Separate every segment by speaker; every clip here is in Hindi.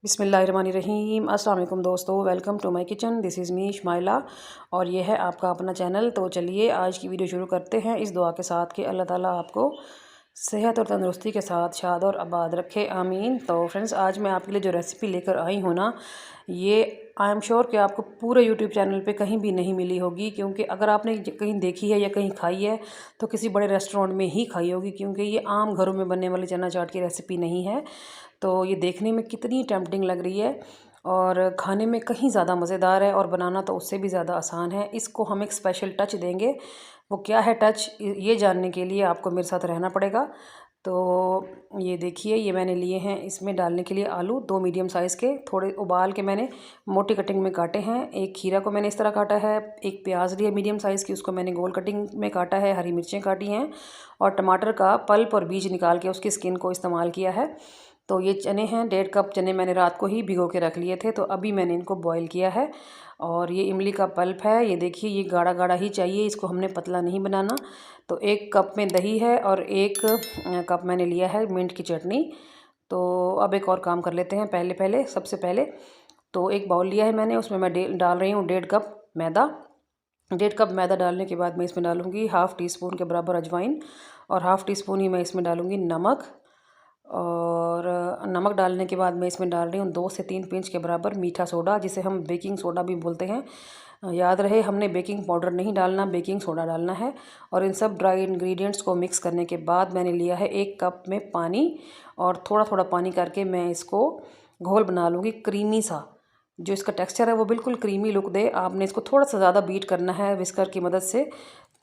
Speaker 1: बिस्मिल्लाहिर्रहमानिर्रहीम। अस्सलाम वालेकुम दोस्तों, welcome to my kitchen. This is me Shamaila और ये है आपका अपना चैनल। तो चलिए आज की वीडियो शुरू करते हैं इस दुआ के साथ कि अल्लाह ताला आपको सेहत और तंदुरुस्ती के साथ शाद और आबाद रखे, आमीन। तो फ्रेंड्स, आज मैं आपके लिए जो रेसिपी लेकर आई हूँ ना, ये आई एम श्योर कि आपको पूरे यूट्यूब चैनल पे कहीं भी नहीं मिली होगी, क्योंकि अगर आपने कहीं देखी है या कहीं खाई है तो किसी बड़े रेस्टोरेंट में ही खाई होगी, क्योंकि ये आम घरों में बनने वाली चना चाट की रेसिपी नहीं है। तो ये देखने में कितनी टेम्पटिंग लग रही है और खाने में कहीं ज़्यादा मज़ेदार है और बनाना तो उससे भी ज़्यादा आसान है। इसको हम एक स्पेशल टच देंगे। वो क्या है टच, ये जानने के लिए आपको मेरे साथ रहना पड़ेगा। तो ये देखिए, ये मैंने लिए हैं इसमें डालने के लिए आलू, 2 मीडियम साइज़ के, थोड़े उबाल के मैंने मोटी कटिंग में काटे हैं। एक खीरा को मैंने इस तरह काटा है, एक प्याज लिया मीडियम साइज़ की, उसको मैंने गोल कटिंग में काटा है, हरी मिर्चें काटी हैं और टमाटर का पल्प और बीज निकाल के उसकी स्किन को इस्तेमाल किया है। तो ये चने हैं, 1.5 कप चने मैंने रात को ही भिगो के रख लिए थे, तो अभी मैंने इनको बॉईल किया है। और ये इमली का पल्प है, ये देखिए, ये गाढ़ा गाढ़ा ही चाहिए, इसको हमने पतला नहीं बनाना। तो 1 कप में दही है और 1 कप मैंने लिया है मिंट की चटनी। तो अब एक और काम कर लेते हैं। सबसे पहले तो एक बाउल लिया है मैंने, उसमें मैं डाल रही हूँ 1.5 कप मैदा। 1.5 कप मैदा डालने के बाद मैं इसमें डालूँगी हाफ़ टी स्पून के बराबर अजवाइन और हाफ़ टी स्पून ही मैं इसमें डालूँगी नमक। और नमक डालने के बाद मैं इसमें डाल रही हूँ 2 से 3 पिंच के बराबर मीठा सोडा, जिसे हम बेकिंग सोडा भी बोलते हैं। याद रहे, हमने बेकिंग पाउडर नहीं डालना, बेकिंग सोडा डालना है। और इन सब ड्राई इंग्रेडिएंट्स को मिक्स करने के बाद मैंने लिया है 1 कप में पानी और थोड़ा थोड़ा पानी करके मैं इसको घोल बना लूँगी क्रीमी सा। जो इसका टेक्सचर है वो बिल्कुल क्रीमी लुक दे। आपने इसको थोड़ा सा ज़्यादा बीट करना है विस्कर की मदद से।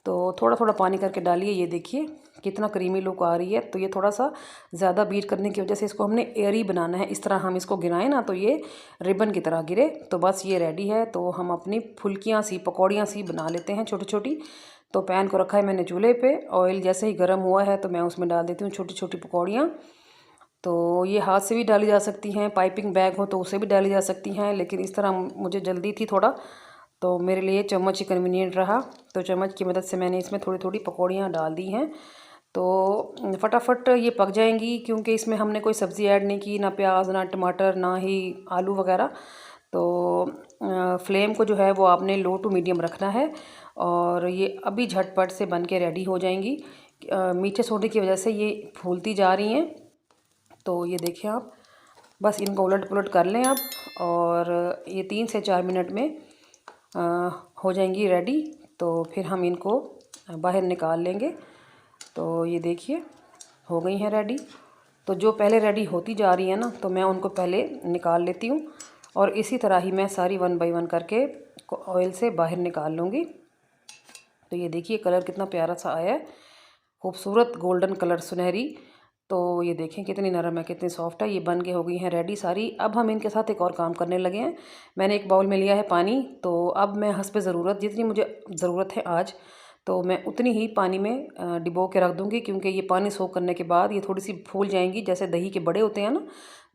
Speaker 1: तो थोड़ा थोड़ा पानी करके डालिए, ये देखिए कितना क्रीमी लुक आ रही है। तो ये थोड़ा सा ज़्यादा बीट करने की वजह से इसको हमने एयरी बनाना है। इस तरह हम इसको गिराएं ना तो ये रिबन की तरह गिरे। तो बस ये रेडी है। तो हम अपनी फुल्कियाँ सी, पकौड़ियाँ सी बना लेते हैं छोटी छोटी। तो पैन को रखा है मैंने चूल्हे पे, ऑयल जैसे ही गर्म हुआ है तो मैं उसमें डाल देती हूँ छोटी छोटी पकौड़ियाँ। तो ये हाथ से भी डाली जा सकती हैं, पाइपिंग बैग हो तो उसे भी डाली जा सकती हैं, लेकिन इस तरह मुझे जल्दी थी थोड़ा, तो मेरे लिए चम्मच ही कन्वीनियंट रहा। तो चम्मच की मदद से मैंने इसमें थोड़ी थोड़ी पकौड़ियाँ डाल दी हैं। तो फटाफट ये पक जाएंगी, क्योंकि इसमें हमने कोई सब्ज़ी ऐड नहीं की, ना प्याज ना टमाटर ना ही आलू वगैरह। तो फ्लेम को जो है वो आपने लो टू मीडियम रखना है और ये अभी झटपट से बन के रेडी हो जाएंगी। मीठे सोडे की वजह से ये फूलती जा रही हैं। तो ये देखिए आप, बस इनको उलट पुलट कर लें अब, और ये 3 से 4 मिनट में हो जाएंगी रेडी। तो फिर हम इनको बाहर निकाल लेंगे। तो ये देखिए हो गई हैं रेडी। तो जो पहले रेडी होती जा रही है ना, तो मैं उनको पहले निकाल लेती हूँ और इसी तरह ही मैं सारी 1 बाय 1 करके ऑयल से बाहर निकाल लूँगी। तो ये देखिए कलर कितना प्यारा सा आया है, खूबसूरत गोल्डन कलर, सुनहरी। तो ये देखें कितनी नरम है, कितनी सॉफ्ट है। ये बन के हो गई हैं रेडी सारी। अब हम इनके साथ एक और काम करने लगे हैं। मैंने एक बाउल में लिया है पानी। तो अब मैं हस्बे ज़रूरत, जितनी मुझे ज़रूरत है आज, तो मैं उतनी ही पानी में डिबो के रख दूँगी, क्योंकि ये पानी सोख करने के बाद ये थोड़ी सी फूल जाएंगी, जैसे दही के बड़े होते हैं ना,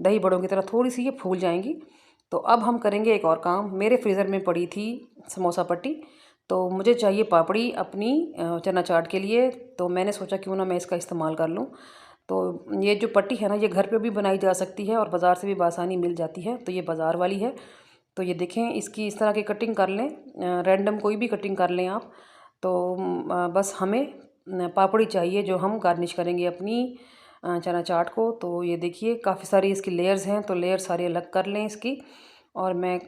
Speaker 1: दही बड़ों की तरह थोड़ी सी ये फूल जाएंगी। तो अब हम करेंगे एक और काम। मेरे फ्रीज़र में पड़ी थी समोसा पट्टी, तो मुझे चाहिए पापड़ी अपनी चना चाट के लिए। तो मैंने सोचा क्यों ना मैं इसका इस्तेमाल कर लूँ। तो ये जो पट्टी है ना, ये घर पे भी बनाई जा सकती है और बाज़ार से भी बआसानी मिल जाती है। तो ये बाज़ार वाली है। तो ये देखें, इसकी इस तरह की कटिंग कर लें, रैंडम कोई भी कटिंग कर लें आप। तो बस हमें पापड़ी चाहिए जो हम गार्निश करेंगे अपनी चना चाट को। तो ये देखिए काफ़ी सारी इसकी लेयर्स हैं, तो लेयर सारी अलग कर लें इसकी। और मैं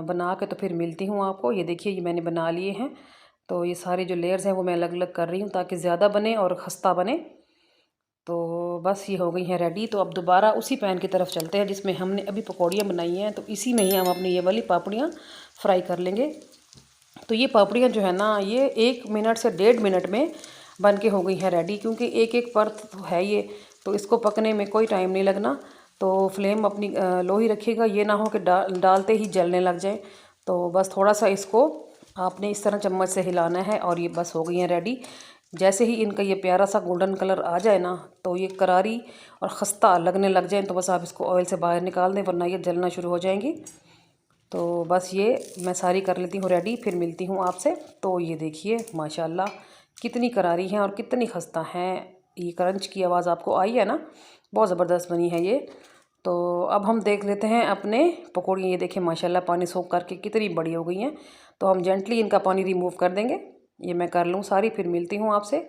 Speaker 1: बना के तो फिर मिलती हूँ आपको। ये देखिए ये मैंने बना लिए हैं। तो ये सारी जो लेयर्स हैं वो मैं अलग अलग कर रही हूँ ताकि ज़्यादा बने और खस्ता बने। तो बस ये हो गई हैं रेडी। तो अब दोबारा उसी पैन की तरफ चलते हैं जिसमें हमने अभी पकौड़ियाँ बनाई हैं। तो इसी में ही हम अपनी ये वाली पापड़ियाँ फ्राई कर लेंगे। तो ये पापड़ियाँ जो है ना, ये 1 मिनट से 1.5 मिनट में बन के हो गई हैं रेडी, क्योंकि एक एक परत तो है ये, तो इसको पकने में कोई टाइम नहीं लगना। तो फ्लेम अपनी लो ही रखिएगा, ये ना हो कि डालते ही जलने लग जाए। तो बस थोड़ा सा इसको आपने इस तरह चम्मच से हिलाना है और ये बस हो गई हैं रेडी। जैसे ही इनका ये प्यारा सा गोल्डन कलर आ जाए ना, तो ये करारी और खस्ता लगने लग जाए, तो बस आप इसको ऑयल से बाहर निकाल दें, वरना ये जलना शुरू हो जाएंगी। तो बस ये मैं सारी कर लेती हूँ रेडी, फिर मिलती हूँ आपसे। तो ये देखिए माशाल्लाह कितनी करारी हैं और कितनी खस्ता हैं। ये क्रंच की आवाज़ आपको आई है ना, बहुत ज़बरदस्त बनी है ये। तो अब हम देख लेते हैं अपने पकौड़ियाँ। ये देखें माशाल्लाह पानी सोख करके कितनी बड़ी हो गई हैं। तो हम जेंटली इनका पानी रिमूव कर देंगे। ये मैं कर लूँ सारी, फिर मिलती हूँ आपसे।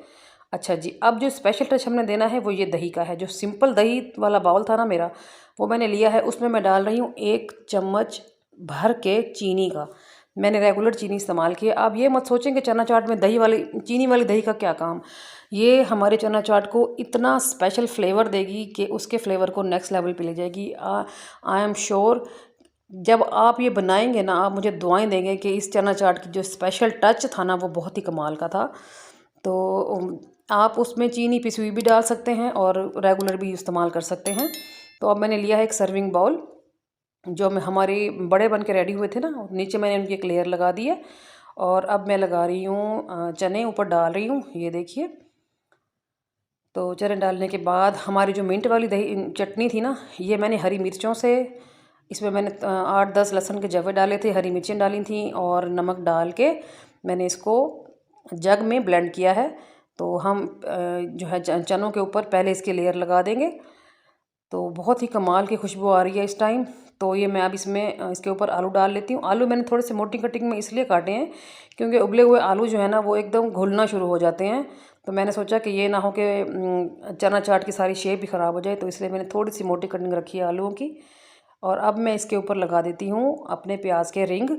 Speaker 1: अच्छा जी, अब जो स्पेशल टच हमने देना है वो ये दही का है। जो सिंपल दही वाला बाउल था ना मेरा, वो मैंने लिया है। उसमें मैं डाल रही हूँ 1 चम्मच भर के चीनी का। मैंने रेगुलर चीनी इस्तेमाल की है। आप ये मत सोचें कि चना चाट में दही वाली, चीनी वाली दही का क्या काम। ये हमारे चना चाट को इतना स्पेशल फ्लेवर देगी कि उसके फ्लेवर को नेक्स्ट लेवल पे ले जाएगी। आई एम श्योर जब आप ये बनाएंगे ना, आप मुझे दुआएं देंगे कि इस चना चाट की जो स्पेशल टच था ना, वो बहुत ही कमाल का था। तो आप उसमें चीनी पिसी हुई भी डाल सकते हैं और रेगुलर भी इस्तेमाल कर सकते हैं। तो अब मैंने लिया है एक सर्विंग बाउल, जो मैं हमारे बड़े बन के रेडी हुए थे ना, नीचे मैंने उनकी एक लेयर लगा दी है। और अब मैं लगा रही हूँ चने, ऊपर डाल रही हूँ, ये देखिए। तो चने डालने के बाद हमारी जो मिंट वाली दही चटनी थी ना, ये मैंने हरी मिर्चों से, इसमें मैंने 8-10 लहसुन के जवे डाले थे, हरी मिर्चें डाली थी और नमक डाल के मैंने इसको जग में ब्लेंड किया है। तो हम जो है चनों के ऊपर पहले इसकी लेयर लगा देंगे। तो बहुत ही कमाल की खुशबू आ रही है इस टाइम। तो ये मैं अब इसमें इसके ऊपर आलू डाल लेती हूँ। आलू मैंने थोड़े से मोटी कटिंग में इसलिए काटे हैं क्योंकि उबले हुए आलू जो है ना, वो एकदम घुलना शुरू हो जाते हैं। तो मैंने सोचा कि ये ना हो कि चना चाट की सारी शेप भी ख़राब हो जाए, तो इसलिए मैंने थोड़ी सी मोटी कटिंग रखी है आलूओं की। और अब मैं इसके ऊपर लगा देती हूँ अपने प्याज के रिंग,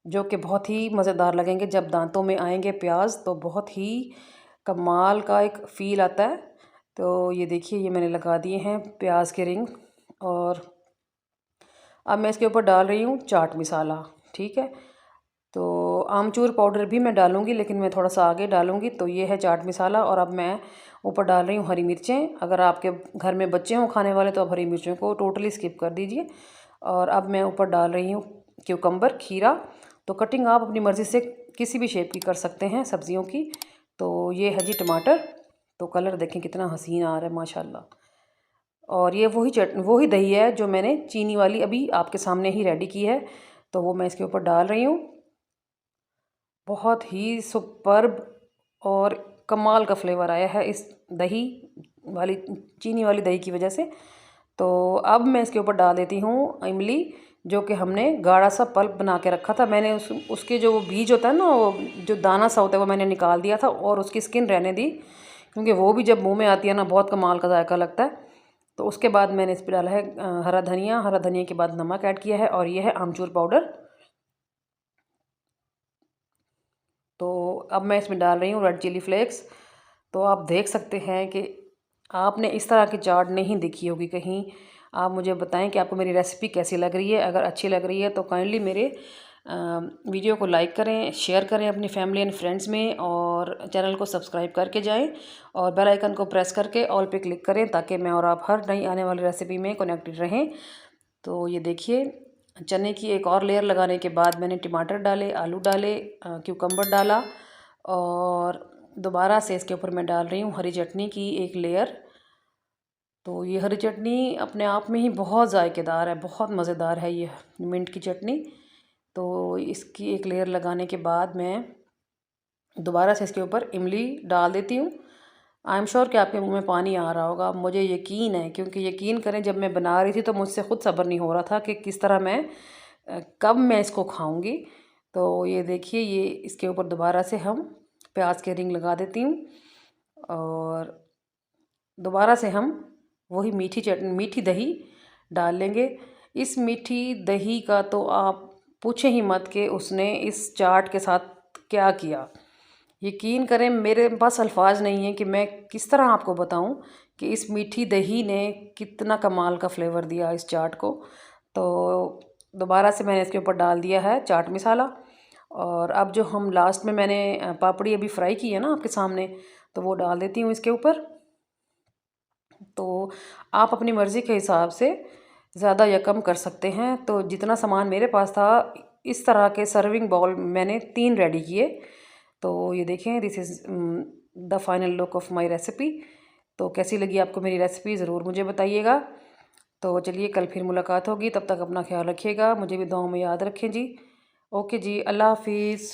Speaker 1: जो कि बहुत ही मज़ेदार लगेंगे। जब दांतों में आएंगे प्याज तो बहुत ही कमाल का एक फ़ील आता है। तो ये देखिए, ये मैंने लगा दिए हैं प्याज के रिंग। और अब मैं इसके ऊपर डाल रही हूँ चाट मसाला, ठीक है। तो आमचूर पाउडर भी मैं डालूँगी, लेकिन मैं थोड़ा सा आगे डालूँगी। तो ये है चाट मसाला। और अब मैं ऊपर डाल रही हूँ हरी मिर्चें। अगर आपके घर में बच्चे हों खाने वाले, तो आप हरी मिर्चों को टोटली स्किप कर दीजिए। और अब मैं ऊपर डाल रही हूँ क्यूकम्बर, खीरा। तो कटिंग आप अपनी मर्ज़ी से किसी भी शेप की कर सकते हैं सब्जियों की। तो ये है जी टमाटर। तो कलर देखें कितना हसीन आ रहा है माशाल्लाह। और ये वही दही है जो मैंने चीनी वाली अभी आपके सामने ही रेडी की है। तो वो मैं इसके ऊपर डाल रही हूँ। बहुत ही सुपर्ब और कमाल का फ्लेवर आया है इस दही वाली, चीनी वाली दही की वजह से। तो अब मैं इसके ऊपर डाल देती हूँ इमली, जो कि हमने गाढ़ा सा पल्प बना के रखा था। मैंने उसके जो वो बीज होता है ना, वो जो दाना सा होता है, वो मैंने निकाल दिया था और उसकी स्किन रहने दी, क्योंकि वो भी जब मुंह में आती है ना, बहुत कमाल का जायका लगता है। तो उसके बाद मैंने इस पर डाला है हरा धनिया। हरा धनिया के बाद नमक ऐड किया है, और ये है आमचूर पाउडर। तो अब मैं इसमें डाल रही हूँ रेड चिली फ्लेक्स। तो आप देख सकते हैं कि आपने इस तरह की चाट नहीं देखी होगी कहीं। आप मुझे बताएं कि आपको मेरी रेसिपी कैसी लग रही है। अगर अच्छी लग रही है तो काइंडली मेरे वीडियो को लाइक करें, शेयर करें अपनी फैमिली एंड फ्रेंड्स में, और चैनल को सब्सक्राइब करके जाएं, और बेल आइकन को प्रेस करके ऑल पे क्लिक करें, ताकि मैं और आप हर नई आने वाली रेसिपी में कनेक्टेड रहें। तो ये देखिए, चने की एक और लेयर लगाने के बाद मैंने टमाटर डाले, आलू डाले, क्यूकम्बर डाला, और दोबारा से इसके ऊपर मैं डाल रही हूँ हरी चटनी की एक लेयर। तो ये हरी चटनी अपने आप में ही बहुत जायकेदार है, बहुत मज़ेदार है ये मिंट की चटनी। तो इसकी एक लेयर लगाने के बाद मैं दोबारा से इसके ऊपर इमली डाल देती हूँ। आई एम श्योर कि आपके मुंह में पानी आ रहा होगा, मुझे यकीन है, क्योंकि यकीन करें, जब मैं बना रही थी तो मुझसे खुद सब्र नहीं हो रहा था कि किस तरह मैं कब मैं इसको खाऊंगी। तो ये देखिए, ये इसके ऊपर दोबारा से हम प्याज के रिंग लगा देती हूँ, और दोबारा से हम वही मीठी दही डाल लेंगे। इस मीठी दही का तो आप पूछें ही मत कि उसने इस चाट के साथ क्या किया। यकीन करें, मेरे पास अल्फाज नहीं है कि मैं किस तरह आपको बताऊं कि इस मीठी दही ने कितना कमाल का फ्लेवर दिया इस चाट को। तो दोबारा से मैंने इसके ऊपर डाल दिया है चाट मसाला। और अब जो हम लास्ट में मैंने पापड़ी अभी फ्राई की है ना आपके सामने, तो वो डाल देती हूँ इसके ऊपर। तो आप अपनी मर्ज़ी के हिसाब से ज़्यादा या कम कर सकते हैं। तो जितना सामान मेरे पास था, इस तरह के सर्विंग बाउल मैंने 3 रेडी किए। तो ये देखें, this is the final look of my recipe. तो कैसी लगी आपको मेरी रेसिपी, ज़रूर मुझे बताइएगा। तो चलिए, कल फिर मुलाकात होगी, तब तक अपना ख्याल रखिएगा, मुझे भी दुआओं में याद रखें जी। ओके जी, अल्लाह हाफिज़।